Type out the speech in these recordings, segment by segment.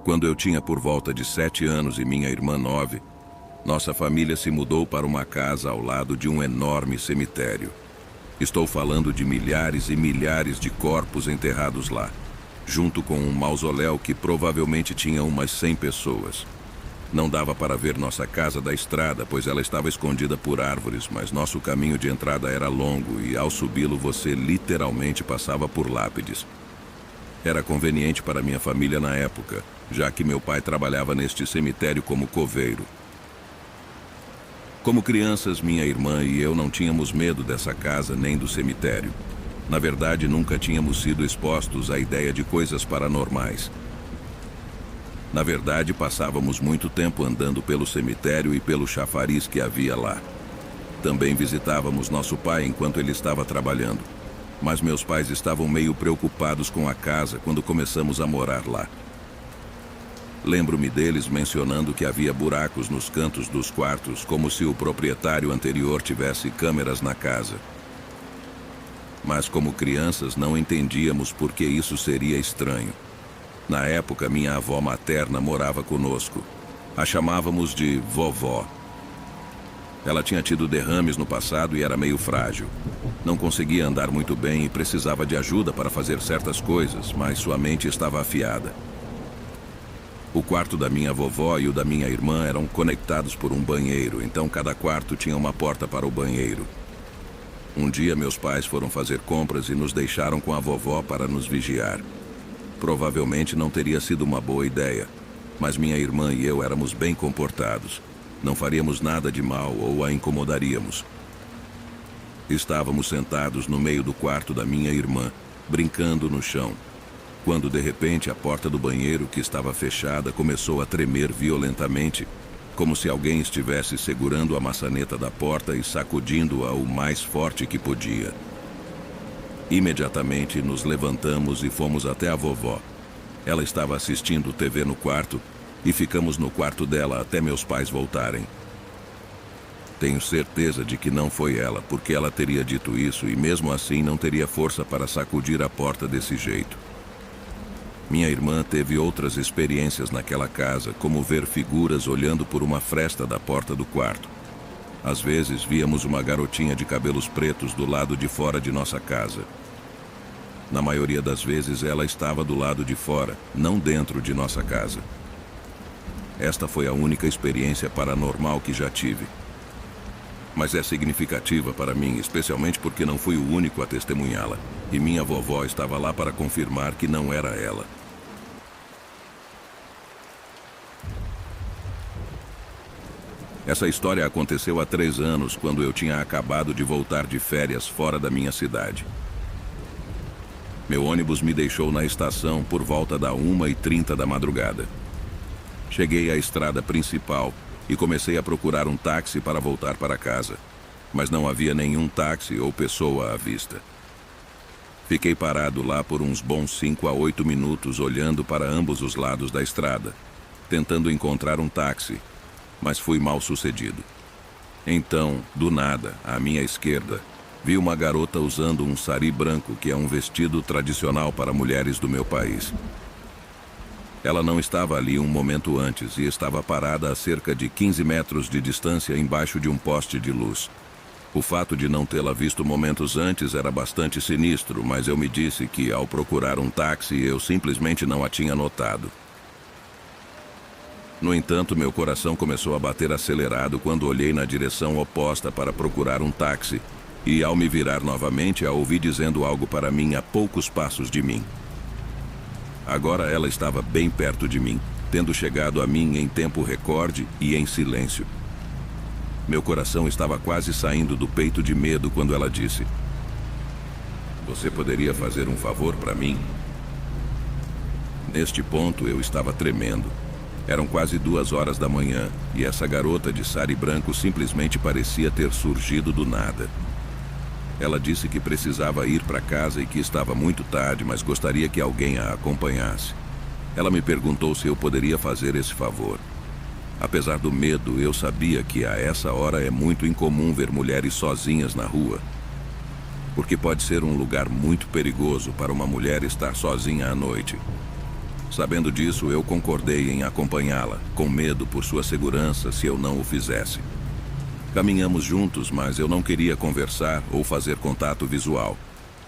Quando eu tinha por volta de 7 anos e minha irmã 9, nossa família se mudou para uma casa ao lado de um enorme cemitério. Estou falando de milhares e milhares de corpos enterrados lá, junto com um mausoléu que provavelmente tinha umas 100 pessoas. Não dava para ver nossa casa da estrada, pois ela estava escondida por árvores, mas nosso caminho de entrada era longo e, ao subi-lo, você literalmente passava por lápides. Era conveniente para minha família na época, já que meu pai trabalhava neste cemitério como coveiro. Como crianças, minha irmã e eu não tínhamos medo dessa casa nem do cemitério. Na verdade, nunca tínhamos sido expostos à ideia de coisas paranormais. Na verdade, passávamos muito tempo andando pelo cemitério e pelo chafariz que havia lá. Também visitávamos nosso pai enquanto ele estava trabalhando. Mas meus pais estavam meio preocupados com a casa quando começamos a morar lá. Lembro-me deles mencionando que havia buracos nos cantos dos quartos, como se o proprietário anterior tivesse câmeras na casa. Mas como crianças não entendíamos por que isso seria estranho. Na época, minha avó materna morava conosco. A chamávamos de vovó. Ela tinha tido derrames no passado e era meio frágil. Não conseguia andar muito bem e precisava de ajuda para fazer certas coisas, mas sua mente estava afiada. O quarto da minha vovó e o da minha irmã eram conectados por um banheiro, então cada quarto tinha uma porta para o banheiro. Um dia meus pais foram fazer compras e nos deixaram com a vovó para nos vigiar. Provavelmente não teria sido uma boa ideia, mas minha irmã e eu éramos bem comportados. Não faríamos nada de mal ou a incomodaríamos. Estávamos sentados no meio do quarto da minha irmã, brincando no chão, quando de repente a porta do banheiro, que estava fechada, começou a tremer violentamente, como se alguém estivesse segurando a maçaneta da porta e sacudindo-a o mais forte que podia. Imediatamente nos levantamos e fomos até a vovó. Ela estava assistindo TV no quarto e ficamos no quarto dela até meus pais voltarem. Tenho certeza de que não foi ela, porque ela teria dito isso e mesmo assim não teria força para sacudir a porta desse jeito. Minha irmã teve outras experiências naquela casa, como ver figuras olhando por uma fresta da porta do quarto. Às vezes víamos uma garotinha de cabelos pretos do lado de fora de nossa casa. Na maioria das vezes ela estava do lado de fora, não dentro de nossa casa. Esta foi a única experiência paranormal que já tive. Mas é significativa para mim, especialmente porque não fui o único a testemunhá-la, e minha vovó estava lá para confirmar que não era ela. Essa história aconteceu há 3 anos, quando eu tinha acabado de voltar de férias fora da minha cidade. Meu ônibus me deixou na estação por volta da 1h30 da madrugada. Cheguei à estrada principal e comecei a procurar um táxi para voltar para casa, mas não havia nenhum táxi ou pessoa à vista. Fiquei parado lá por uns bons 5 a 8 minutos olhando para ambos os lados da estrada, tentando encontrar um táxi, mas fui mal sucedido. Então, do nada, à minha esquerda, vi uma garota usando um sari branco, que é um vestido tradicional para mulheres do meu país. Ela não estava ali um momento antes e estava parada a cerca de 15 metros de distância embaixo de um poste de luz. O fato de não tê-la visto momentos antes era bastante sinistro, mas eu me disse que, ao procurar um táxi, eu simplesmente não a tinha notado. No entanto, meu coração começou a bater acelerado quando olhei na direção oposta para procurar um táxi e, ao me virar novamente, a ouvi dizendo algo para mim a poucos passos de mim. Agora ela estava bem perto de mim, tendo chegado a mim em tempo recorde e em silêncio. Meu coração estava quase saindo do peito de medo quando ela disse: "Você poderia fazer um favor para mim?" Neste ponto eu estava tremendo. Eram quase 2 horas da manhã e essa garota de sari branco simplesmente parecia ter surgido do nada. Ela disse que precisava ir para casa e que estava muito tarde, mas gostaria que alguém a acompanhasse. Ela me perguntou se eu poderia fazer esse favor. Apesar do medo, eu sabia que a essa hora é muito incomum ver mulheres sozinhas na rua, porque pode ser um lugar muito perigoso para uma mulher estar sozinha à noite. Sabendo disso, eu concordei em acompanhá-la, com medo por sua segurança se eu não o fizesse. Caminhamos juntos, mas eu não queria conversar ou fazer contato visual.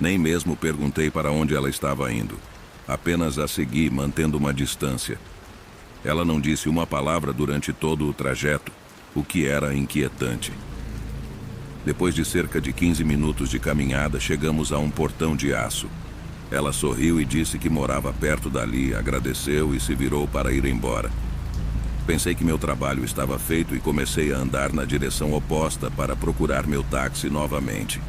Nem mesmo perguntei para onde ela estava indo. Apenas a segui, mantendo uma distância. Ela não disse uma palavra durante todo o trajeto, o que era inquietante. Depois de cerca de 15 minutos de caminhada, chegamos a um portão de aço. Ela sorriu e disse que morava perto dali, agradeceu e se virou para ir embora. Pensei que meu trabalho estava feito e comecei a andar na direção oposta para procurar meu táxi novamente.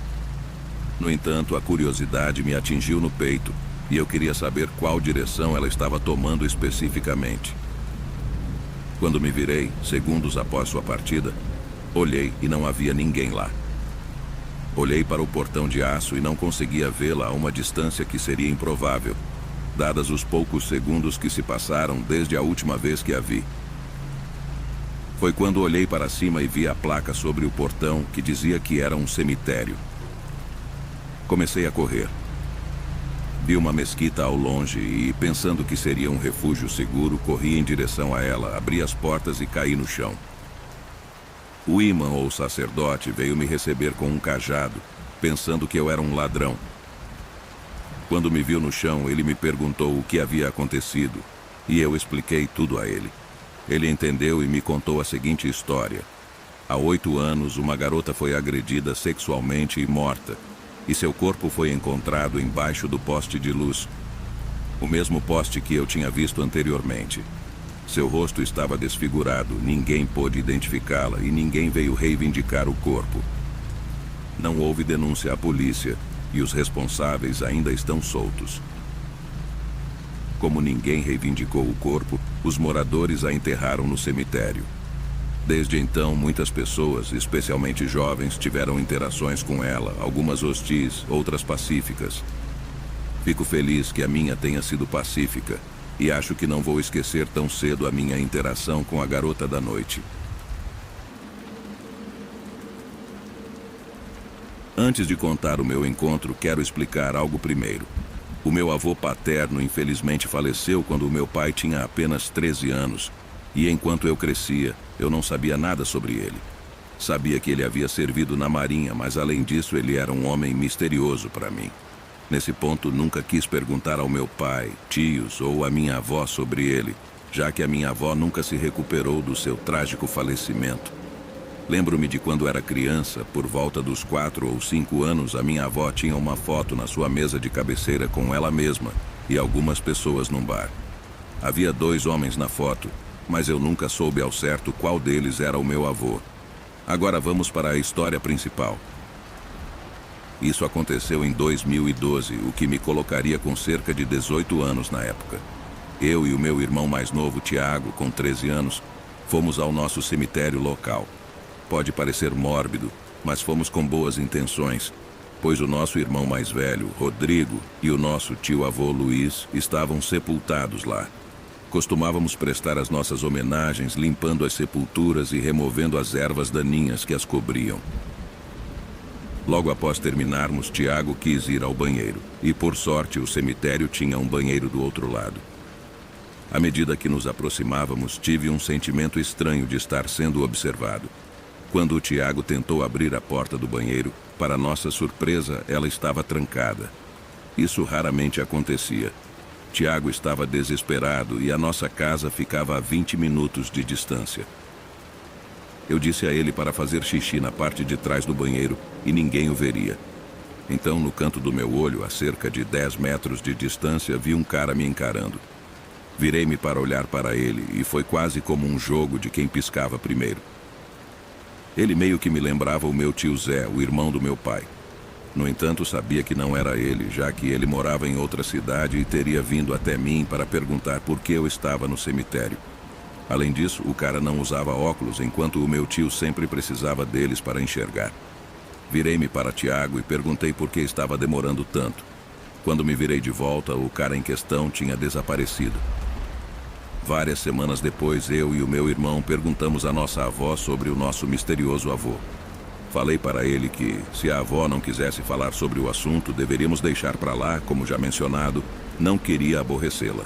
No entanto, a curiosidade me atingiu no peito e eu queria saber qual direção ela estava tomando especificamente. Quando me virei, segundos após sua partida, olhei e não havia ninguém lá. Olhei para o portão de aço e não conseguia vê-la a uma distância que seria improvável, dadas os poucos segundos que se passaram desde a última vez que a vi. Foi quando olhei para cima e vi a placa sobre o portão que dizia que era um cemitério. Comecei a correr. Vi uma mesquita ao longe e, pensando que seria um refúgio seguro, corri em direção a ela, abri as portas e caí no chão. O imã ou sacerdote veio me receber com um cajado, pensando que eu era um ladrão. Quando me viu no chão, ele me perguntou o que havia acontecido, e eu expliquei tudo a ele. Ele entendeu e me contou a seguinte história. Há 8 anos, uma garota foi agredida sexualmente e morta, e seu corpo foi encontrado embaixo do poste de luz, o mesmo poste que eu tinha visto anteriormente. Seu rosto estava desfigurado, ninguém pôde identificá-la e ninguém veio reivindicar o corpo. Não houve denúncia à polícia e os responsáveis ainda estão soltos. Como ninguém reivindicou o corpo, os moradores a enterraram no cemitério. Desde então, muitas pessoas, especialmente jovens, tiveram interações com ela, algumas hostis, outras pacíficas. Fico feliz que a minha tenha sido pacífica. E acho que não vou esquecer tão cedo a minha interação com a garota da noite. Antes de contar o meu encontro, quero explicar algo primeiro. O meu avô paterno infelizmente faleceu quando o meu pai tinha apenas 13 anos, e enquanto eu crescia, eu não sabia nada sobre ele. Sabia que ele havia servido na marinha, mas além disso ele era um homem misterioso para mim. Nesse ponto, nunca quis perguntar ao meu pai, tios ou à minha avó sobre ele, já que a minha avó nunca se recuperou do seu trágico falecimento. Lembro-me de quando era criança, por volta dos 4 ou 5 anos, a minha avó tinha uma foto na sua mesa de cabeceira com ela mesma e algumas pessoas num bar. Havia 2 homens na foto, mas eu nunca soube ao certo qual deles era o meu avô. Agora vamos para a história principal. Isso aconteceu em 2012, o que me colocaria com cerca de 18 anos na época. Eu e o meu irmão mais novo, Tiago, com 13 anos, fomos ao nosso cemitério local. Pode parecer mórbido, mas fomos com boas intenções, pois o nosso irmão mais velho, Rodrigo, e o nosso tio-avô Luiz estavam sepultados lá. Costumávamos prestar as nossas homenagens limpando as sepulturas e removendo as ervas daninhas que as cobriam. Logo após terminarmos, Tiago quis ir ao banheiro, e por sorte o cemitério tinha um banheiro do outro lado. À medida que nos aproximávamos, tive um sentimento estranho de estar sendo observado. Quando o Tiago tentou abrir a porta do banheiro, para nossa surpresa, ela estava trancada. Isso raramente acontecia. Tiago estava desesperado e a nossa casa ficava a 20 minutos de distância. Eu disse a ele para fazer xixi na parte de trás do banheiro e ninguém o veria. Então, no canto do meu olho, a cerca de 10 metros de distância, vi um cara me encarando. Virei-me para olhar para ele e foi quase como um jogo de quem piscava primeiro. Ele meio que me lembrava o meu tio Zé, o irmão do meu pai. No entanto, sabia que não era ele, já que ele morava em outra cidade e teria vindo até mim para perguntar por que eu estava no cemitério. Além disso, o cara não usava óculos, enquanto o meu tio sempre precisava deles para enxergar. Virei-me para Tiago e perguntei por que estava demorando tanto. Quando me virei de volta, o cara em questão tinha desaparecido. Várias semanas depois, eu e o meu irmão perguntamos à nossa avó sobre o nosso misterioso avô. Falei para ele que, se a avó não quisesse falar sobre o assunto, deveríamos deixar para lá, como já mencionado, não queria aborrecê-la.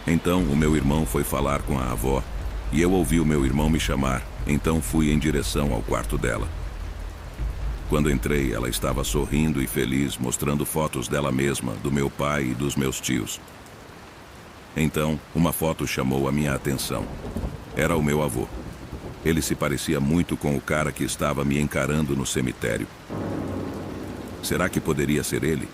Então o meu irmão foi falar com a avó e eu ouvi o meu irmão me chamar, então fui em direção ao quarto dela. Quando entrei, ela estava sorrindo e feliz, mostrando fotos dela mesma, do meu pai e dos meus tios. Então, uma foto chamou a minha atenção. Era o meu avô. Ele se parecia muito com o cara que estava me encarando no cemitério. Será que poderia ser ele?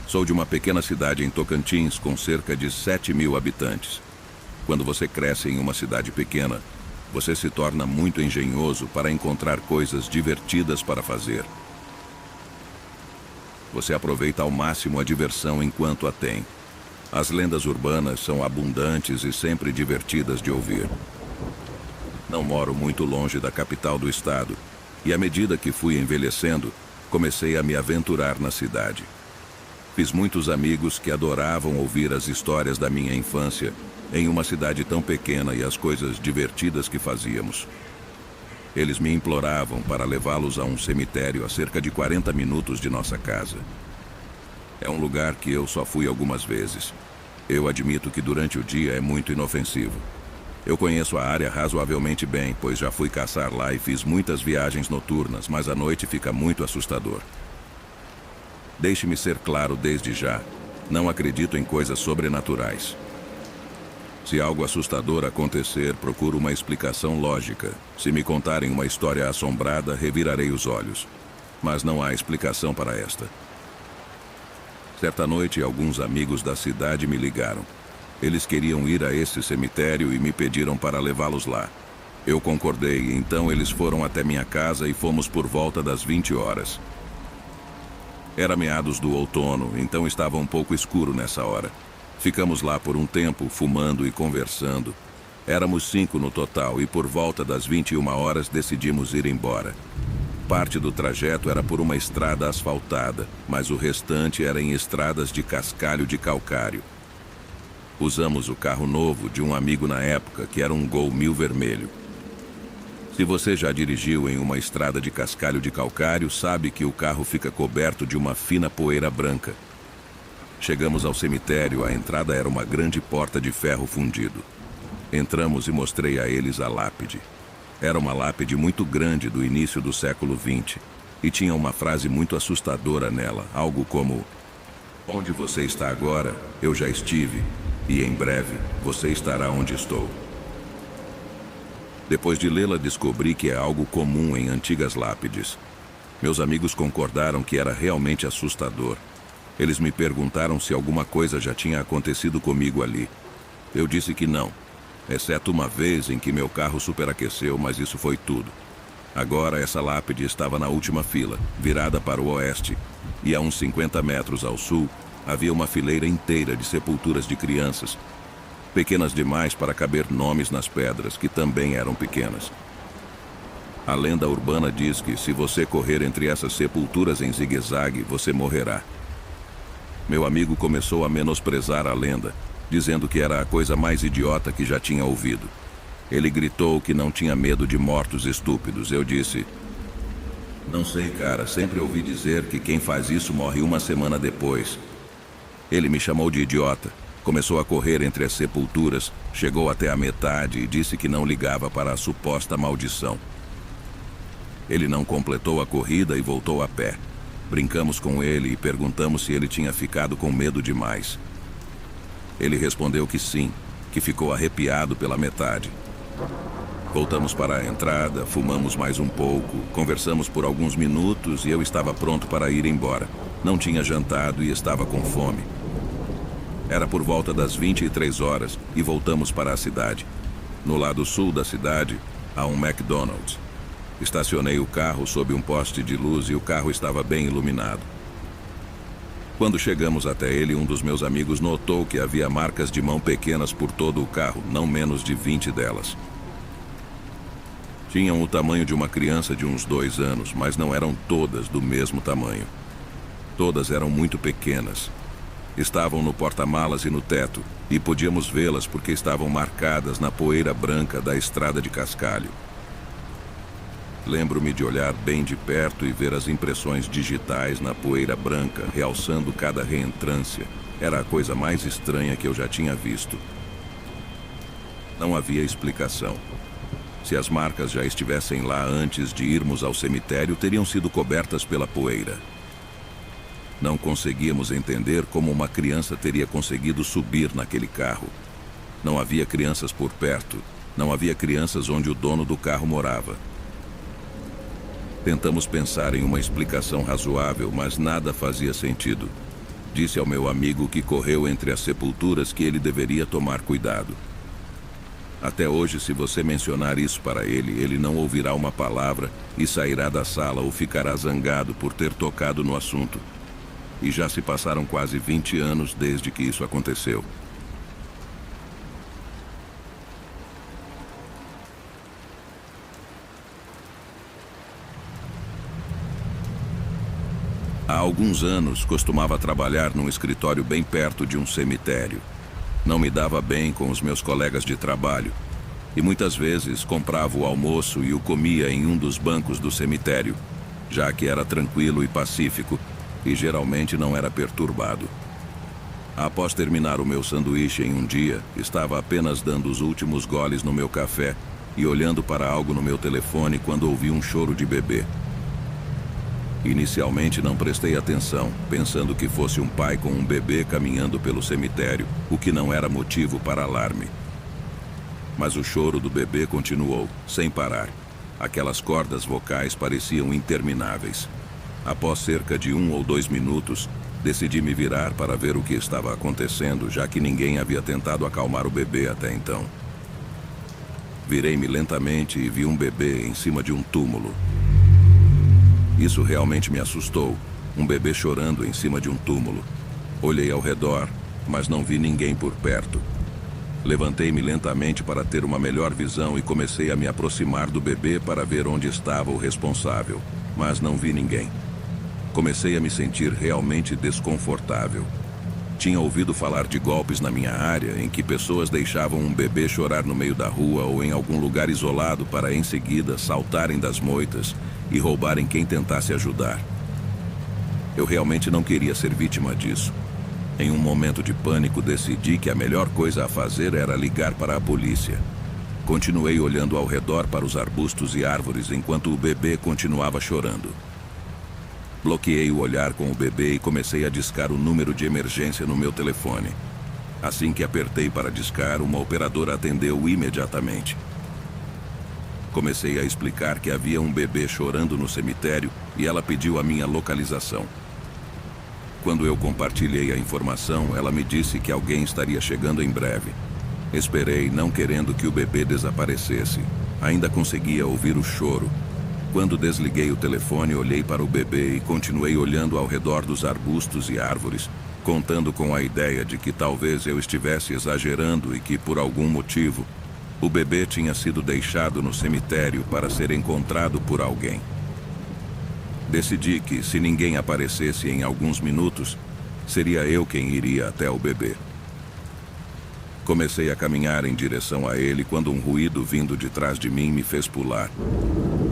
Sou de uma pequena cidade em Tocantins com cerca de 7.000 habitantes. Quando você cresce em uma cidade pequena, você se torna muito engenhoso para encontrar coisas divertidas para fazer. Você aproveita ao máximo a diversão enquanto a tem. As lendas urbanas são abundantes e sempre divertidas de ouvir. Não moro muito longe da capital do estado, e à medida que fui envelhecendo, comecei a me aventurar na cidade. Fiz muitos amigos que adoravam ouvir as histórias da minha infância em uma cidade tão pequena e as coisas divertidas que fazíamos. Eles me imploravam para levá-los a um cemitério a cerca de 40 minutos de nossa casa. É um lugar que eu só fui algumas vezes. Eu admito que durante o dia é muito inofensivo. Eu conheço a área razoavelmente bem, pois já fui caçar lá e fiz muitas viagens noturnas, mas à noite fica muito assustador. Deixe-me ser claro desde já, não acredito em coisas sobrenaturais. Se algo assustador acontecer, procuro uma explicação lógica. Se me contarem uma história assombrada, revirarei os olhos. Mas não há explicação para esta. Certa noite, alguns amigos da cidade me ligaram. Eles queriam ir a esse cemitério e me pediram para levá-los lá. Eu concordei, então eles foram até minha casa e fomos por volta das 20 horas. Era meados do outono, então estava um pouco escuro nessa hora. Ficamos lá por um tempo, fumando e conversando. Éramos 5 no total e por volta das 21 horas decidimos ir embora. Parte do trajeto era por uma estrada asfaltada, mas o restante era em estradas de cascalho de calcário. Usamos o carro novo de um amigo na época, que era um Gol 1000 vermelho. Se você já dirigiu em uma estrada de cascalho de calcário, sabe que o carro fica coberto de uma fina poeira branca. Chegamos ao cemitério, a entrada era uma grande porta de ferro fundido. Entramos e mostrei a eles a lápide. Era uma lápide muito grande do início do século XX e tinha uma frase muito assustadora nela, algo como: "Onde você está agora, eu já estive, e em breve você estará onde estou." Depois de lê-la, descobri que é algo comum em antigas lápides. Meus amigos concordaram que era realmente assustador. Eles me perguntaram se alguma coisa já tinha acontecido comigo ali. Eu disse que não, exceto uma vez em que meu carro superaqueceu, mas isso foi tudo. Agora essa lápide estava na última fila, virada para o oeste, e a uns 50 metros ao sul havia uma fileira inteira de sepulturas de crianças, pequenas demais para caber nomes nas pedras, que também eram pequenas. A lenda urbana diz que se você correr entre essas sepulturas em zigue-zague, você morrerá. Meu amigo começou a menosprezar a lenda, dizendo que era a coisa mais idiota que já tinha ouvido. Ele gritou que não tinha medo de mortos estúpidos. Eu disse: "Não sei, cara, sempre ouvi dizer que quem faz isso morre uma semana depois." Ele me chamou de idiota. Começou a correr entre as sepulturas, chegou até a metade e disse que não ligava para a suposta maldição. Ele não completou a corrida e voltou a pé. Brincamos com ele e perguntamos se ele tinha ficado com medo demais. Ele respondeu que sim, que ficou arrepiado pela metade. Voltamos para a entrada, fumamos mais um pouco, conversamos por alguns minutos e eu estava pronto para ir embora. Não tinha jantado e estava com fome. Era por volta das 23 horas e voltamos para a cidade. No lado sul da cidade, há um McDonald's. Estacionei o carro sob um poste de luz e o carro estava bem iluminado. Quando chegamos até ele, um dos meus amigos notou que havia marcas de mão pequenas por todo o carro, não menos de 20 delas. Tinham o tamanho de uma criança de uns 2 anos, mas não eram todas do mesmo tamanho. Todas eram muito pequenas. Estavam no porta-malas e no teto, e podíamos vê-las porque estavam marcadas na poeira branca da estrada de cascalho. Lembro-me de olhar bem de perto e ver as impressões digitais na poeira branca, realçando cada reentrância. Era a coisa mais estranha que eu já tinha visto. Não havia explicação. Se as marcas já estivessem lá antes de irmos ao cemitério, teriam sido cobertas pela poeira. Não conseguíamos entender como uma criança teria conseguido subir naquele carro. Não havia crianças por perto. Não havia crianças onde o dono do carro morava. Tentamos pensar em uma explicação razoável, mas nada fazia sentido. Disse ao meu amigo que correu entre as sepulturas que ele deveria tomar cuidado. Até hoje, se você mencionar isso para ele, ele não ouvirá uma palavra e sairá da sala ou ficará zangado por ter tocado no assunto. E já se passaram quase 20 anos desde que isso aconteceu. Há alguns anos, costumava trabalhar num escritório bem perto de um cemitério. Não me dava bem com os meus colegas de trabalho. E muitas vezes comprava o almoço e o comia em um dos bancos do cemitério, já que era tranquilo e pacífico, e geralmente não era perturbado. Após terminar o meu sanduíche em um dia, estava apenas dando os últimos goles no meu café e olhando para algo no meu telefone quando ouvi um choro de bebê. Inicialmente não prestei atenção, pensando que fosse um pai com um bebê caminhando pelo cemitério, o que não era motivo para alarme. Mas o choro do bebê continuou, sem parar. Aquelas cordas vocais pareciam intermináveis. Após cerca de 1 ou 2 minutos, decidi me virar para ver o que estava acontecendo, já que ninguém havia tentado acalmar o bebê até então. Virei-me lentamente e vi um bebê em cima de um túmulo. Isso realmente me assustou, um bebê chorando em cima de um túmulo. Olhei ao redor, mas não vi ninguém por perto. Levantei-me lentamente para ter uma melhor visão e comecei a me aproximar do bebê para ver onde estava o responsável, mas não vi ninguém. Comecei a me sentir realmente desconfortável. Tinha ouvido falar de golpes na minha área em que pessoas deixavam um bebê chorar no meio da rua ou em algum lugar isolado para em seguida saltarem das moitas e roubarem quem tentasse ajudar. Eu realmente não queria ser vítima disso. Em um momento de pânico, decidi que a melhor coisa a fazer era ligar para a polícia. Continuei olhando ao redor para os arbustos e árvores enquanto o bebê continuava chorando. Bloqueei o olhar com o bebê e comecei a discar o número de emergência no meu telefone. Assim que apertei para discar, uma operadora atendeu imediatamente. Comecei a explicar que havia um bebê chorando no cemitério e ela pediu a minha localização. Quando eu compartilhei a informação, ela me disse que alguém estaria chegando em breve. Esperei, não querendo que o bebê desaparecesse. Ainda conseguia ouvir o choro. Quando desliguei o telefone, olhei para o bebê e continuei olhando ao redor dos arbustos e árvores, contando com a ideia de que talvez eu estivesse exagerando e que, por algum motivo, o bebê tinha sido deixado no cemitério para ser encontrado por alguém. Decidi que, se ninguém aparecesse em alguns minutos, seria eu quem iria até o bebê. Comecei a caminhar em direção a ele quando um ruído vindo de trás de mim me fez pular.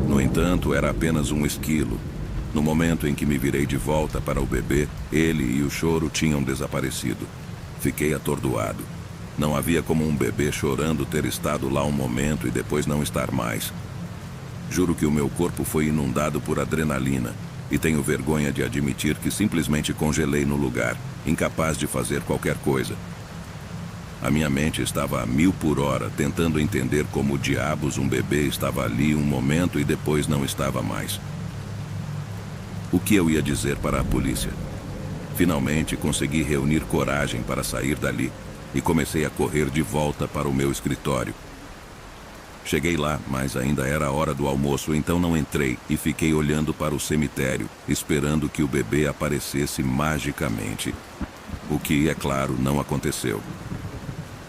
No entanto, era apenas um esquilo. No momento em que me virei de volta para o bebê, ele e o choro tinham desaparecido. Fiquei atordoado. Não havia como um bebê chorando ter estado lá um momento e depois não estar mais. Juro que o meu corpo foi inundado por adrenalina e tenho vergonha de admitir que simplesmente congelei no lugar, incapaz de fazer qualquer coisa. A minha mente estava a 1000 por hora, tentando entender como diabos um bebê estava ali um momento e depois não estava mais. O que eu ia dizer para a polícia? Finalmente consegui reunir coragem para sair dali e comecei a correr de volta para o meu escritório. Cheguei lá, mas ainda era a hora do almoço, então não entrei e fiquei olhando para o cemitério, esperando que o bebê aparecesse magicamente. O que, é claro, não aconteceu.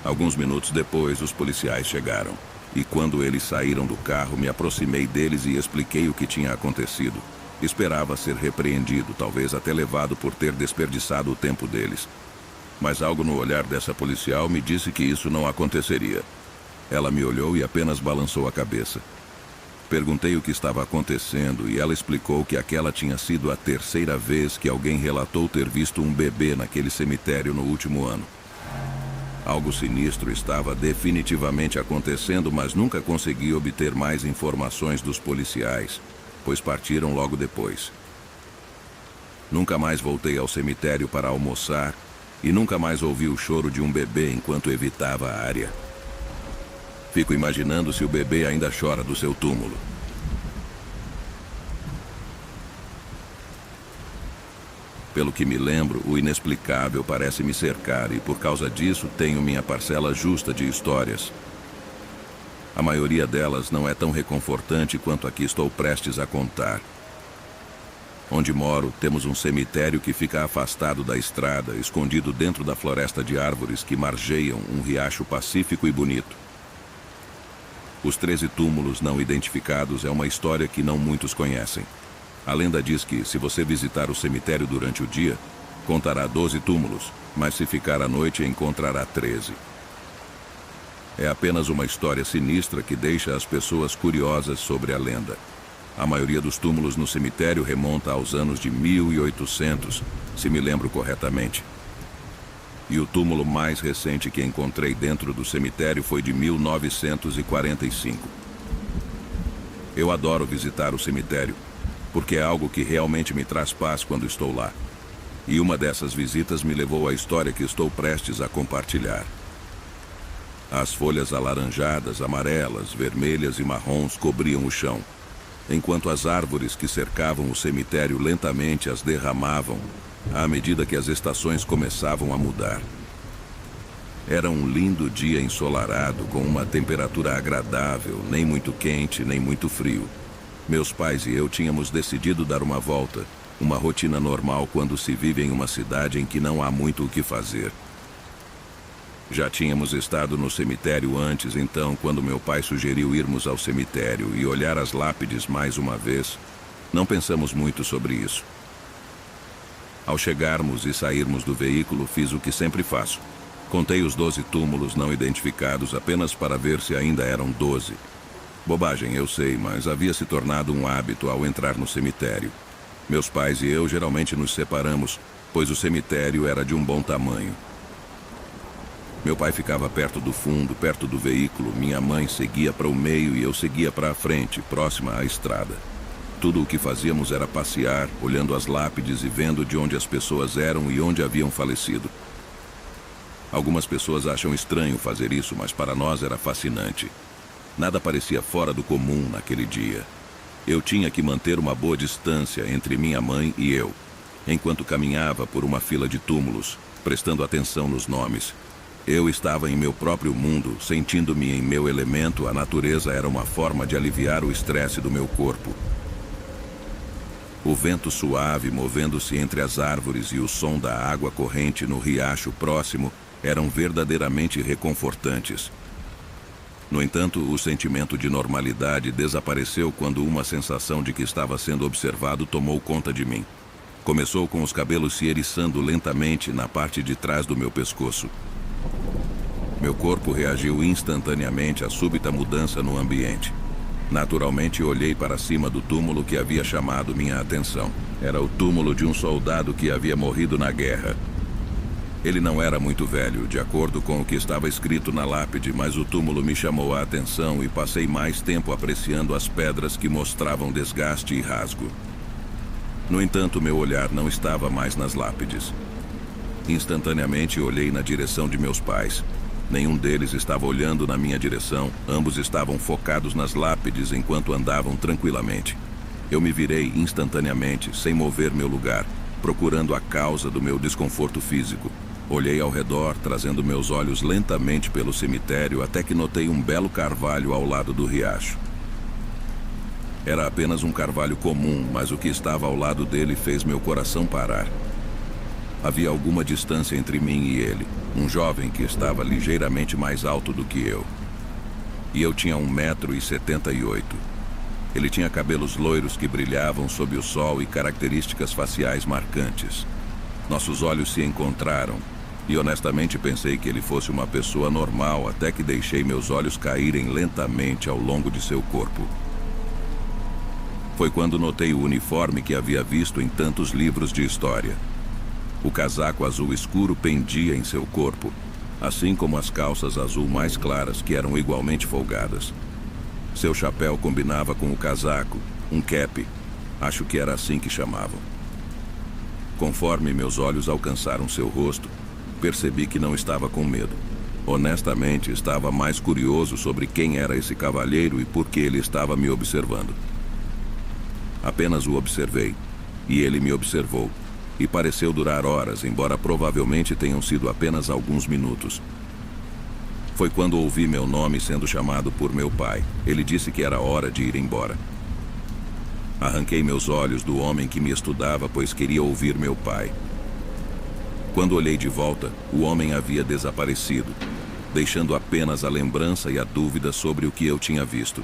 Alguns minutos depois, os policiais chegaram. E quando eles saíram do carro, me aproximei deles e expliquei o que tinha acontecido. Esperava ser repreendido, talvez até levado por ter desperdiçado o tempo deles. Mas algo no olhar dessa policial me disse que isso não aconteceria. Ela me olhou e apenas balançou a cabeça. Perguntei o que estava acontecendo e ela explicou que aquela tinha sido a terceira vez que alguém relatou ter visto um bebê naquele cemitério no último ano. Algo sinistro estava definitivamente acontecendo, mas nunca consegui obter mais informações dos policiais, pois partiram logo depois. Nunca mais voltei ao cemitério para almoçar e nunca mais ouvi o choro de um bebê enquanto evitava a área. Fico imaginando se o bebê ainda chora do seu túmulo. Pelo que me lembro, o inexplicável parece me cercar e por causa disso tenho minha parcela justa de histórias. A maioria delas não é tão reconfortante quanto a que estou prestes a contar. Onde moro, temos um cemitério que fica afastado da estrada, escondido dentro da floresta de árvores que margeiam um riacho pacífico e bonito. Os 13 túmulos não identificados é uma história que não muitos conhecem. A lenda diz que, se você visitar o cemitério durante o dia, contará 12 túmulos, mas se ficar à noite, encontrará 13. É apenas uma história sinistra que deixa as pessoas curiosas sobre a lenda. A maioria dos túmulos no cemitério remonta aos anos de 1800, se me lembro corretamente. E o túmulo mais recente que encontrei dentro do cemitério foi de 1945. Eu adoro visitar o cemitério, porque é algo que realmente me traz paz quando estou lá. E uma dessas visitas me levou à história que estou prestes a compartilhar. As folhas alaranjadas, amarelas, vermelhas e marrons cobriam o chão, enquanto as árvores que cercavam o cemitério lentamente as derramavam à medida que as estações começavam a mudar. Era um lindo dia ensolarado, com uma temperatura agradável, nem muito quente, nem muito frio. Meus pais e eu tínhamos decidido dar uma volta, uma rotina normal quando se vive em uma cidade em que não há muito o que fazer. Já tínhamos estado no cemitério antes, então, quando meu pai sugeriu irmos ao cemitério e olhar as lápides mais uma vez, não pensamos muito sobre isso. Ao chegarmos e sairmos do veículo, fiz o que sempre faço. Contei os 12 túmulos não identificados apenas para ver se ainda eram 12. Bobagem, eu sei, mas havia se tornado um hábito ao entrar no cemitério. Meus pais e eu geralmente nos separamos, pois o cemitério era de um bom tamanho. Meu pai ficava perto do fundo, perto do veículo, minha mãe seguia para o meio e eu seguia para a frente, próxima à estrada. Tudo o que fazíamos era passear, olhando as lápides e vendo de onde as pessoas eram e onde haviam falecido. Algumas pessoas acham estranho fazer isso, mas para nós era fascinante. Nada parecia fora do comum naquele dia. Eu tinha que manter uma boa distância entre minha mãe e eu, enquanto caminhava por uma fila de túmulos, prestando atenção nos nomes. Eu estava em meu próprio mundo, sentindo-me em meu elemento. A natureza era uma forma de aliviar o estresse do meu corpo. O vento suave movendo-se entre as árvores e o som da água corrente no riacho próximo eram verdadeiramente reconfortantes. No entanto, o sentimento de normalidade desapareceu quando uma sensação de que estava sendo observado tomou conta de mim. Começou com os cabelos se eriçando lentamente na parte de trás do meu pescoço. Meu corpo reagiu instantaneamente à súbita mudança no ambiente. Naturalmente, olhei para cima do túmulo que havia chamado minha atenção. Era o túmulo de um soldado que havia morrido na guerra. Ele não era muito velho, de acordo com o que estava escrito na lápide, mas o túmulo me chamou a atenção e passei mais tempo apreciando as pedras que mostravam desgaste e rasgo. No entanto, meu olhar não estava mais nas lápides. Instantaneamente, olhei na direção de meus pais. Nenhum deles estava olhando na minha direção, ambos estavam focados nas lápides enquanto andavam tranquilamente. Eu me virei instantaneamente, sem mover meu lugar, procurando a causa do meu desconforto físico. Olhei ao redor, trazendo meus olhos lentamente pelo cemitério, até que notei um belo carvalho ao lado do riacho. Era apenas um carvalho comum, mas o que estava ao lado dele fez meu coração parar. Havia alguma distância entre mim e ele, um jovem que estava ligeiramente mais alto do que eu. E eu tinha 1,78 m. Ele tinha cabelos loiros que brilhavam sob o sol e características faciais marcantes. Nossos olhos se encontraram, e honestamente pensei que ele fosse uma pessoa normal, até que deixei meus olhos caírem lentamente ao longo de seu corpo. Foi quando notei o uniforme que havia visto em tantos livros de história. O casaco azul escuro pendia em seu corpo, assim como as calças azul mais claras, que eram igualmente folgadas. Seu chapéu combinava com o casaco, um cap, acho que era assim que chamavam. Conforme meus olhos alcançaram seu rosto, percebi que não estava com medo. Honestamente, estava mais curioso sobre quem era esse cavalheiro e por que ele estava me observando. Apenas o observei, e ele me observou, e pareceu durar horas, embora provavelmente tenham sido apenas alguns minutos. Foi quando ouvi meu nome sendo chamado por meu pai. Ele disse que era hora de ir embora. Arranquei meus olhos do homem que me estudava, pois queria ouvir meu pai. Quando olhei de volta, o homem havia desaparecido, deixando apenas a lembrança e a dúvida sobre o que eu tinha visto.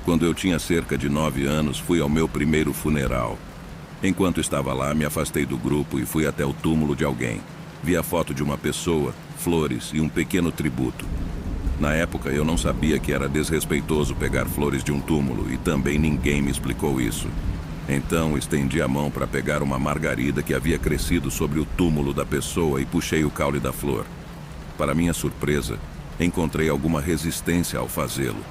Quando eu tinha cerca de 9 anos, fui ao meu primeiro funeral. Enquanto estava lá, me afastei do grupo e fui até o túmulo de alguém. Vi a foto de uma pessoa, flores e um pequeno tributo. Na época, eu não sabia que era desrespeitoso pegar flores de um túmulo e também ninguém me explicou isso. Então, estendi a mão para pegar uma margarida que havia crescido sobre o túmulo da pessoa e puxei o caule da flor. Para minha surpresa, encontrei alguma resistência ao fazê-lo.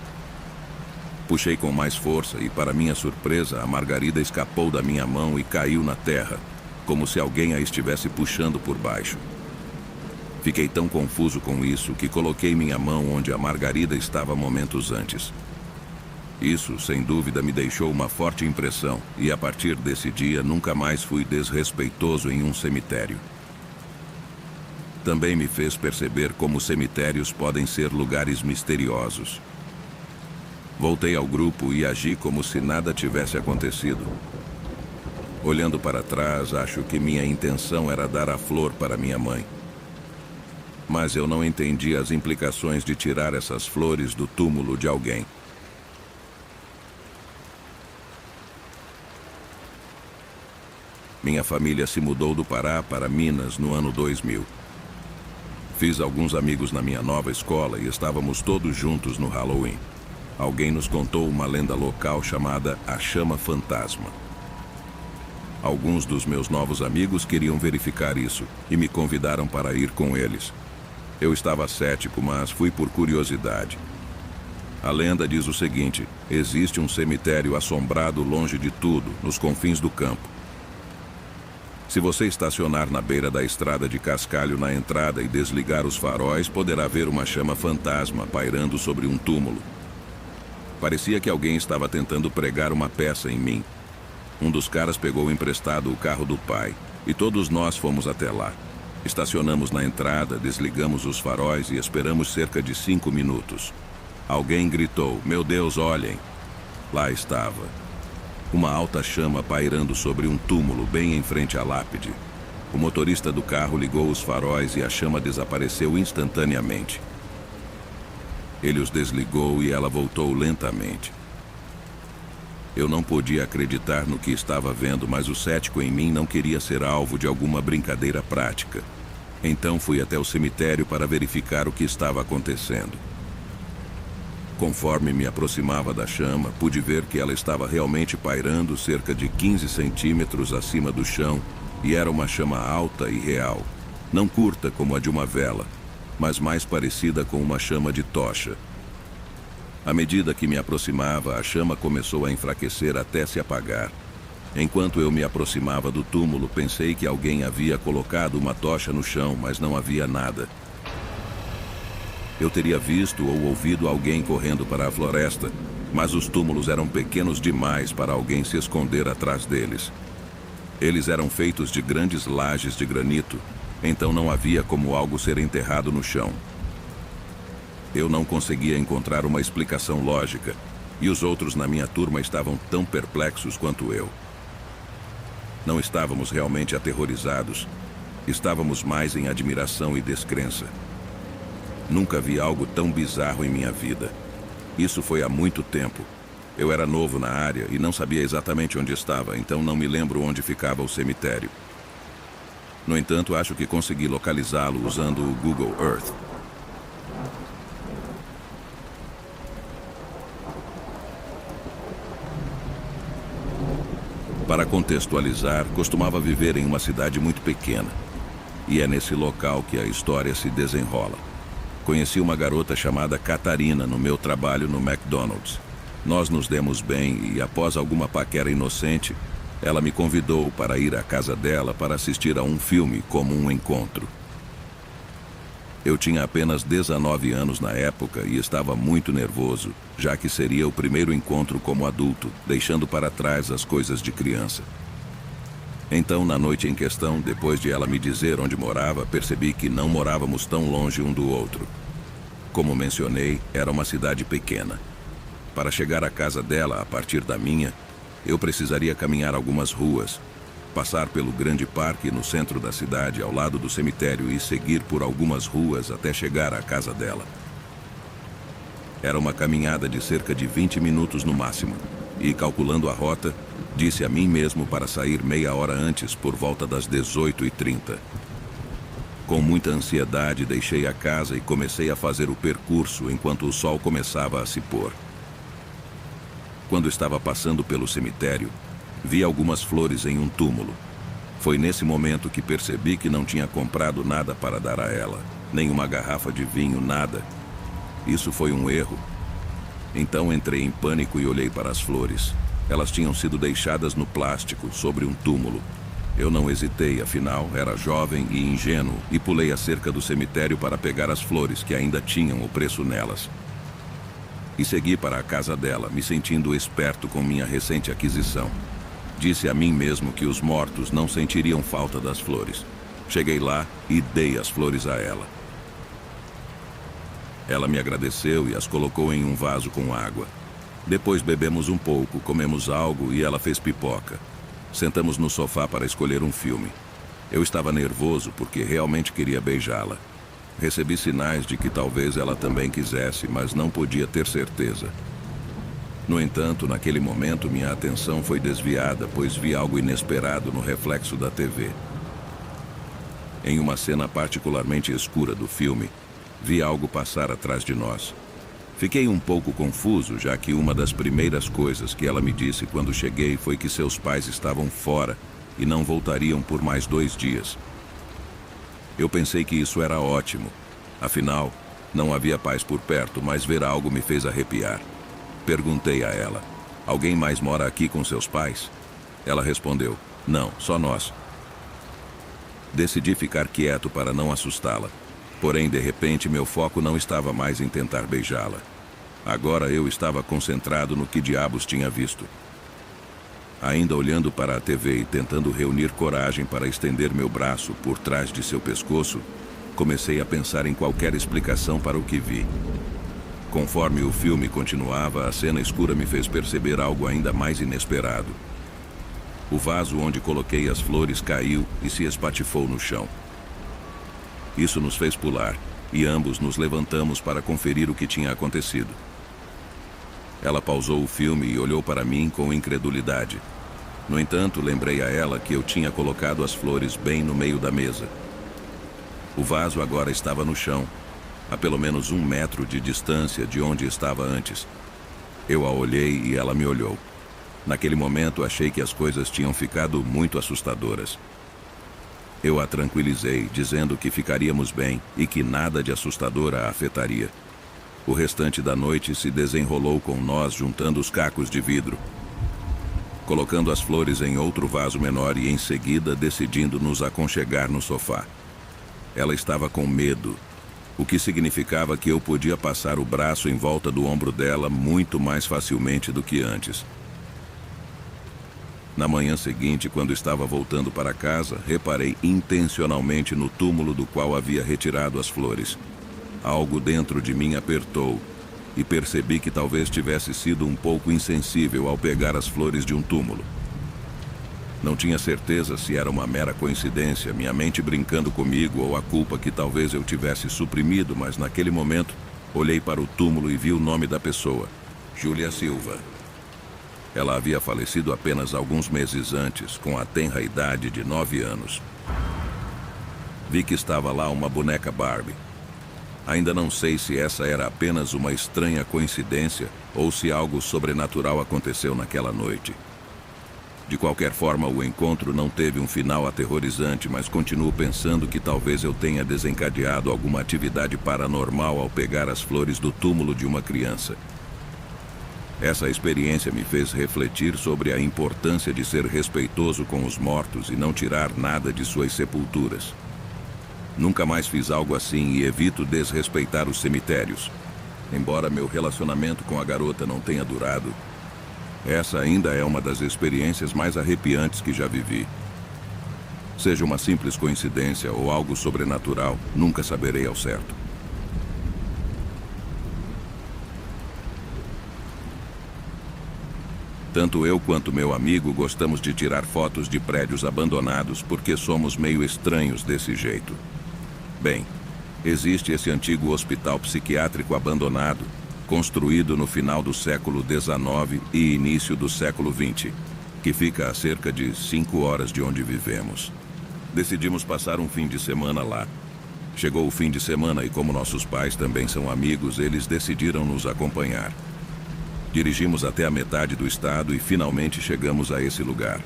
Puxei com mais força e, para minha surpresa, a margarida escapou da minha mão e caiu na terra, como se alguém a estivesse puxando por baixo. Fiquei tão confuso com isso que coloquei minha mão onde a margarida estava momentos antes. Isso, sem dúvida, me deixou uma forte impressão e, a partir desse dia, nunca mais fui desrespeitoso em um cemitério. Também me fez perceber como cemitérios podem ser lugares misteriosos. Voltei ao grupo e agi como se nada tivesse acontecido. Olhando para trás, acho que minha intenção era dar a flor para minha mãe. Mas eu não entendi as implicações de tirar essas flores do túmulo de alguém. Minha família se mudou do Pará para Minas no ano 2000. Fiz alguns amigos na minha nova escola e estávamos todos juntos no Halloween. Alguém nos contou uma lenda local chamada A Chama Fantasma. Alguns dos meus novos amigos queriam verificar isso e me convidaram para ir com eles. Eu estava cético, mas fui por curiosidade. A lenda diz o seguinte: existe um cemitério assombrado longe de tudo, nos confins do campo. Se você estacionar na beira da estrada de cascalho na entrada e desligar os faróis, poderá ver uma chama fantasma pairando sobre um túmulo. Parecia que alguém estava tentando pregar uma peça em mim. Um dos caras pegou emprestado o carro do pai, e todos nós fomos até lá. Estacionamos na entrada, desligamos os faróis e esperamos cerca de 5 minutos. Alguém gritou: "Meu Deus, olhem!" Lá estava. Uma alta chama pairando sobre um túmulo bem em frente à lápide. O motorista do carro ligou os faróis e a chama desapareceu instantaneamente. Ele os desligou e ela voltou lentamente. Eu não podia acreditar no que estava vendo, mas o cético em mim não queria ser alvo de alguma brincadeira prática. Então fui até o cemitério para verificar o que estava acontecendo. Conforme me aproximava da chama, pude ver que ela estava realmente pairando cerca de 15 centímetros acima do chão e era uma chama alta e real, não curta como a de uma vela, mas mais parecida com uma chama de tocha. À medida que me aproximava, a chama começou a enfraquecer até se apagar. Enquanto eu me aproximava do túmulo, pensei que alguém havia colocado uma tocha no chão, mas não havia nada. Eu teria visto ou ouvido alguém correndo para a floresta, mas os túmulos eram pequenos demais para alguém se esconder atrás deles. Eles eram feitos de grandes lajes de granito, então não havia como algo ser enterrado no chão. Eu não conseguia encontrar uma explicação lógica, e os outros na minha turma estavam tão perplexos quanto eu. Não estávamos realmente aterrorizados, estávamos mais em admiração e descrença. Nunca vi algo tão bizarro em minha vida. Isso foi há muito tempo. Eu era novo na área e não sabia exatamente onde estava, então não me lembro onde ficava o cemitério. No entanto, acho que consegui localizá-lo usando o Google Earth. Para contextualizar, costumava viver em uma cidade muito pequena. E é nesse local que a história se desenrola. Conheci uma garota chamada Catarina no meu trabalho no McDonald's. Nós nos demos bem e, após alguma paquera inocente, ela me convidou para ir à casa dela para assistir a um filme como um encontro. Eu tinha apenas 19 anos na época e estava muito nervoso, já que seria o primeiro encontro como adulto, deixando para trás as coisas de criança. Então, na noite em questão, depois de ela me dizer onde morava, percebi que não morávamos tão longe um do outro. Como mencionei, era uma cidade pequena. Para chegar à casa dela, a partir da minha, eu precisaria caminhar algumas ruas, passar pelo grande parque no centro da cidade, ao lado do cemitério, e seguir por algumas ruas até chegar à casa dela. Era uma caminhada de cerca de 20 minutos no máximo, e, calculando a rota, disse a mim mesmo para sair meia hora antes, por volta das 18h30. Com muita ansiedade, deixei a casa e comecei a fazer o percurso enquanto o sol começava a se pôr. Quando estava passando pelo cemitério, vi algumas flores em um túmulo. Foi nesse momento que percebi que não tinha comprado nada para dar a ela, nem uma garrafa de vinho, nada. Isso foi um erro. Então entrei em pânico e olhei para as flores. Elas tinham sido deixadas no plástico, sobre um túmulo. Eu não hesitei, afinal, era jovem e ingênuo, e pulei a cerca do cemitério para pegar as flores que ainda tinham o preço nelas. E segui para a casa dela, me sentindo esperto com minha recente aquisição. Disse a mim mesmo que os mortos não sentiriam falta das flores. Cheguei lá e dei as flores a ela. Ela me agradeceu e as colocou em um vaso com água. Depois bebemos um pouco, comemos algo e ela fez pipoca. Sentamos no sofá para escolher um filme. Eu estava nervoso porque realmente queria beijá-la. Recebi sinais de que talvez ela também quisesse, mas não podia ter certeza. No entanto, naquele momento, minha atenção foi desviada, pois vi algo inesperado no reflexo da TV. Em uma cena particularmente escura do filme, vi algo passar atrás de nós. Fiquei um pouco confuso, já que uma das primeiras coisas que ela me disse quando cheguei foi que seus pais estavam fora e não voltariam por mais 2 dias. Eu pensei que isso era ótimo. Afinal, não havia paz por perto, mas ver algo me fez arrepiar. Perguntei a ela: alguém mais mora aqui com seus pais? Ela respondeu: não, só nós. Decidi ficar quieto para não assustá-la. Porém, de repente, meu foco não estava mais em tentar beijá-la. Agora eu estava concentrado no que diabos tinha visto. Ainda olhando para a TV e tentando reunir coragem para estender meu braço por trás de seu pescoço, comecei a pensar em qualquer explicação para o que vi. Conforme o filme continuava, a cena escura me fez perceber algo ainda mais inesperado. O vaso onde coloquei as flores caiu e se espatifou no chão. Isso nos fez pular, e ambos nos levantamos para conferir o que tinha acontecido. Ela pausou o filme e olhou para mim com incredulidade. No entanto, lembrei a ela que eu tinha colocado as flores bem no meio da mesa. O vaso agora estava no chão, a pelo menos 1 metro de distância de onde estava antes. Eu a olhei e ela me olhou. Naquele momento, achei que as coisas tinham ficado muito assustadoras. Eu a tranquilizei, dizendo que ficaríamos bem e que nada de assustador a afetaria. O restante da noite se desenrolou com nós juntando os cacos de vidro, colocando as flores em outro vaso menor e, em seguida, decidindo nos aconchegar no sofá. Ela estava com medo, o que significava que eu podia passar o braço em volta do ombro dela muito mais facilmente do que antes. Na manhã seguinte, quando estava voltando para casa, reparei intencionalmente no túmulo do qual havia retirado as flores. Algo dentro de mim apertou e percebi que talvez tivesse sido um pouco insensível ao pegar as flores de um túmulo. Não tinha certeza se era uma mera coincidência, minha mente brincando comigo, ou a culpa que talvez eu tivesse suprimido, mas naquele momento olhei para o túmulo e vi o nome da pessoa: Júlia Silva. Ela havia falecido apenas alguns meses antes, com a tenra idade de 9 anos. Vi que estava lá uma boneca Barbie. Ainda não sei se essa era apenas uma estranha coincidência ou se algo sobrenatural aconteceu naquela noite. De qualquer forma, o encontro não teve um final aterrorizante, mas continuo pensando que talvez eu tenha desencadeado alguma atividade paranormal ao pegar as flores do túmulo de uma criança. Essa experiência me fez refletir sobre a importância de ser respeitoso com os mortos e não tirar nada de suas sepulturas. Nunca mais fiz algo assim e evito desrespeitar os cemitérios. Embora meu relacionamento com a garota não tenha durado, essa ainda é uma das experiências mais arrepiantes que já vivi. Seja uma simples coincidência ou algo sobrenatural, nunca saberei ao certo. Tanto eu quanto meu amigo gostamos de tirar fotos de prédios abandonados porque somos meio estranhos desse jeito. Bem, existe esse antigo hospital psiquiátrico abandonado, construído no final do século XIX e início do século XX, que fica a cerca de 5 horas de onde vivemos. Decidimos passar um fim de semana lá. Chegou o fim de semana e, como nossos pais também são amigos, eles decidiram nos acompanhar. Dirigimos até a metade do estado e finalmente chegamos a esse lugar.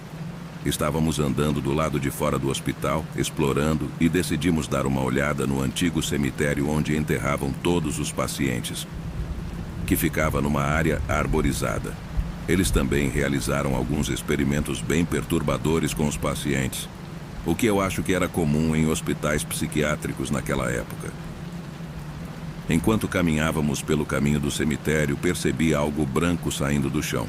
Estávamos andando do lado de fora do hospital, explorando, e decidimos dar uma olhada no antigo cemitério onde enterravam todos os pacientes, que ficava numa área arborizada. Eles também realizaram alguns experimentos bem perturbadores com os pacientes, o que eu acho que era comum em hospitais psiquiátricos naquela época. Enquanto caminhávamos pelo caminho do cemitério, percebi algo branco saindo do chão.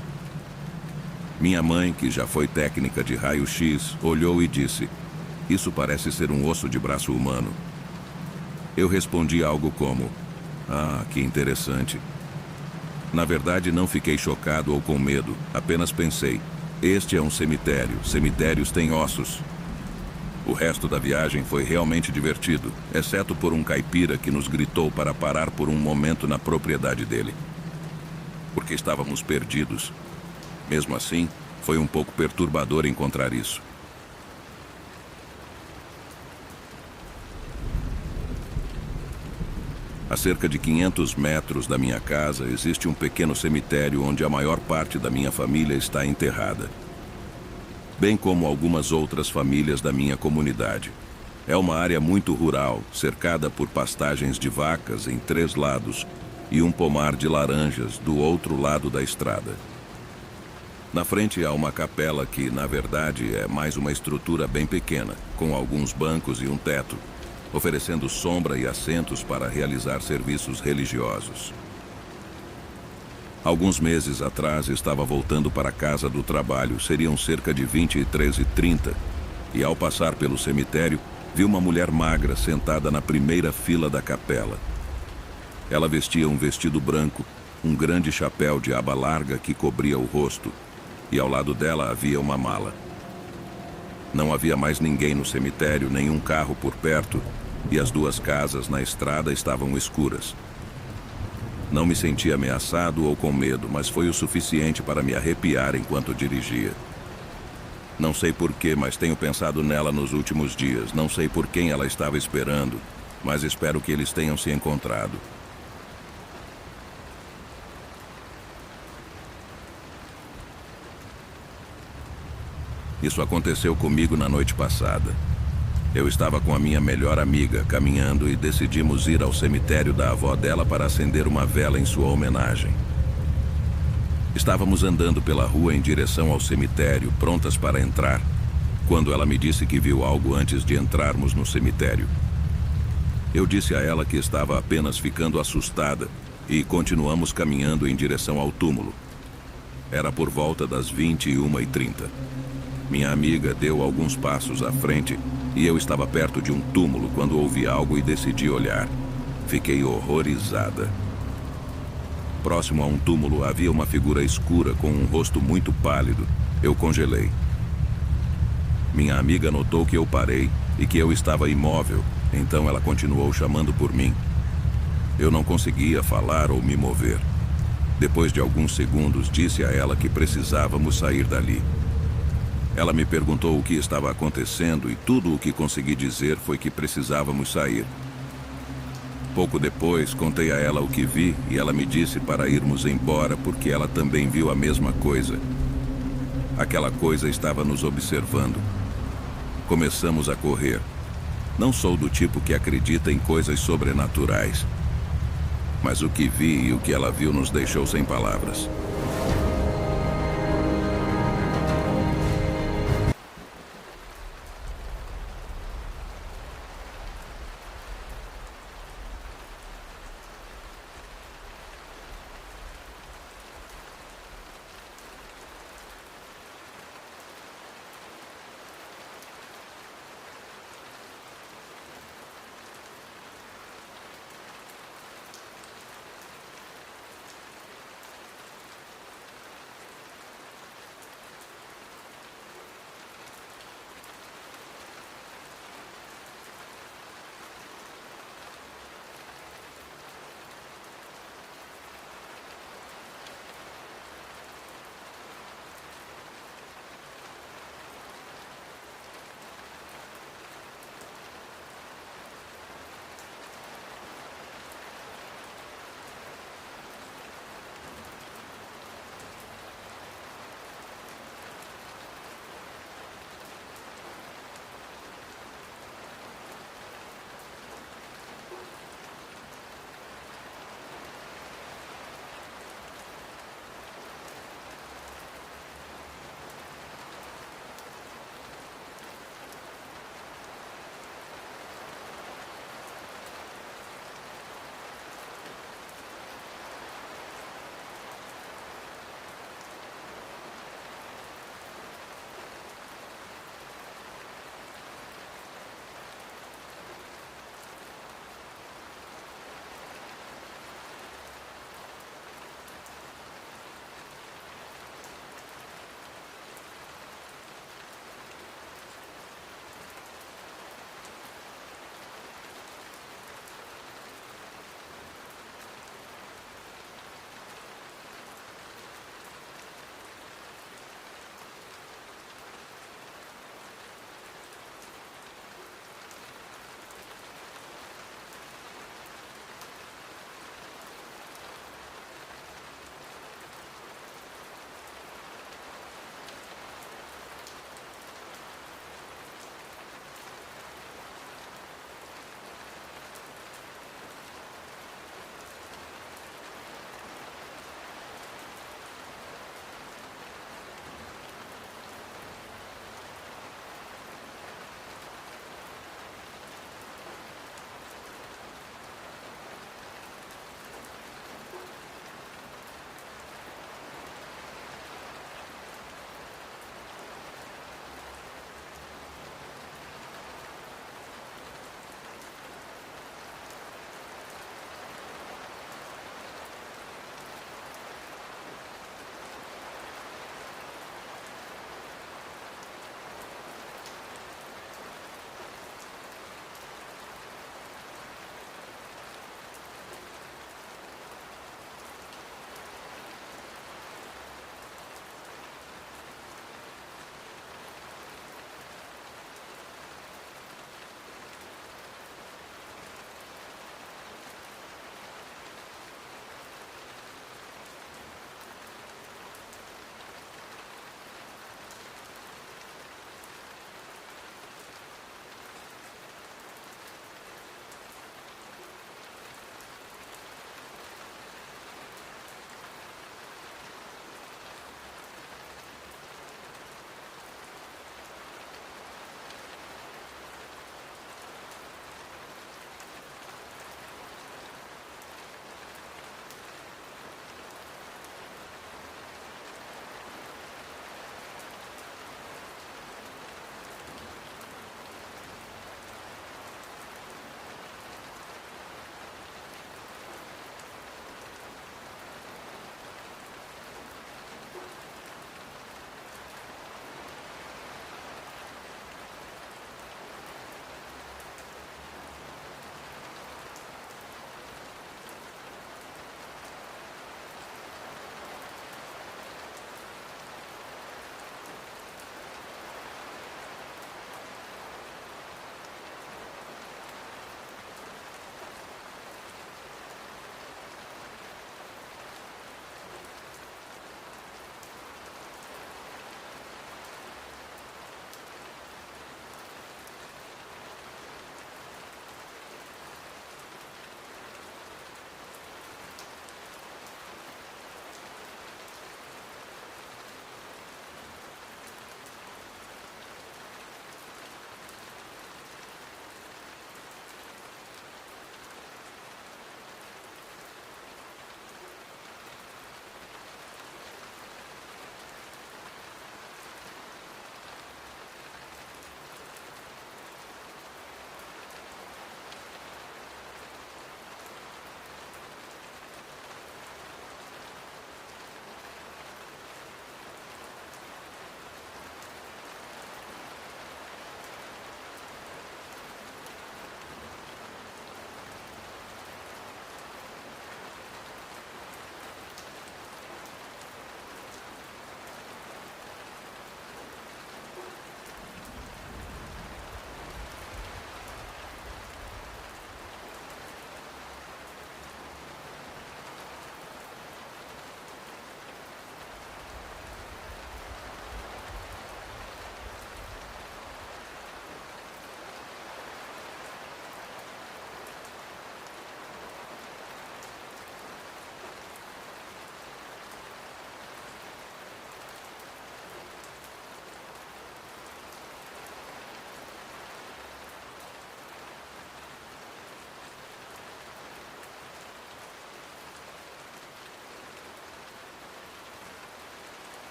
Minha mãe, que já foi técnica de raio-x, olhou e disse: "Isso parece ser um osso de braço humano." Eu respondi algo como: "Ah, que interessante." Na verdade, não fiquei chocado ou com medo, apenas pensei: este é um cemitério, cemitérios têm ossos. O resto da viagem foi realmente divertido, exceto por um caipira que nos gritou para parar por um momento na propriedade dele, porque estávamos perdidos. Mesmo assim, foi um pouco perturbador encontrar isso. A cerca de 500 metros da minha casa existe um pequeno cemitério onde a maior parte da minha família está enterrada, bem como algumas outras famílias da minha comunidade. É uma área muito rural, cercada por pastagens de vacas em 3 lados e um pomar de laranjas do outro lado da estrada. Na frente há uma capela que, na verdade, é mais uma estrutura bem pequena, com alguns bancos e um teto, oferecendo sombra e assentos para realizar serviços religiosos. Alguns meses atrás estava voltando para a casa do trabalho, seriam cerca de 23h30, e ao passar pelo cemitério, vi uma mulher magra sentada na primeira fila da capela. Ela vestia um vestido branco, um grande chapéu de aba larga que cobria o rosto, e ao lado dela havia uma mala. Não havia mais ninguém no cemitério, nenhum carro por perto, e as 2 casas na estrada estavam escuras. Não me senti ameaçado ou com medo, mas foi o suficiente para me arrepiar enquanto dirigia. Não sei porquê, mas tenho pensado nela nos últimos dias. Não sei por quem ela estava esperando, mas espero que eles tenham se encontrado. Isso aconteceu comigo na noite passada. Eu estava com a minha melhor amiga, caminhando, e decidimos ir ao cemitério da avó dela para acender uma vela em sua homenagem. Estávamos andando pela rua em direção ao cemitério, prontas para entrar, quando ela me disse que viu algo antes de entrarmos no cemitério. Eu disse a ela que estava apenas ficando assustada e continuamos caminhando em direção ao túmulo. Era por volta das 21h30. Minha amiga deu alguns passos à frente e eu estava perto de um túmulo quando ouvi algo e decidi olhar. Fiquei horrorizada. Próximo a um túmulo havia uma figura escura com um rosto muito pálido. Eu congelei. Minha amiga notou que eu parei e que eu estava imóvel, então ela continuou chamando por mim. Eu não conseguia falar ou me mover. Depois de alguns segundos, disse a ela que precisávamos sair dali. Ela me perguntou o que estava acontecendo e tudo o que consegui dizer foi que precisávamos sair. Pouco depois, contei a ela o que vi e ela me disse para irmos embora porque ela também viu a mesma coisa. Aquela coisa estava nos observando. Começamos a correr. Não sou do tipo que acredita em coisas sobrenaturais. Mas o que vi e o que ela viu nos deixou sem palavras.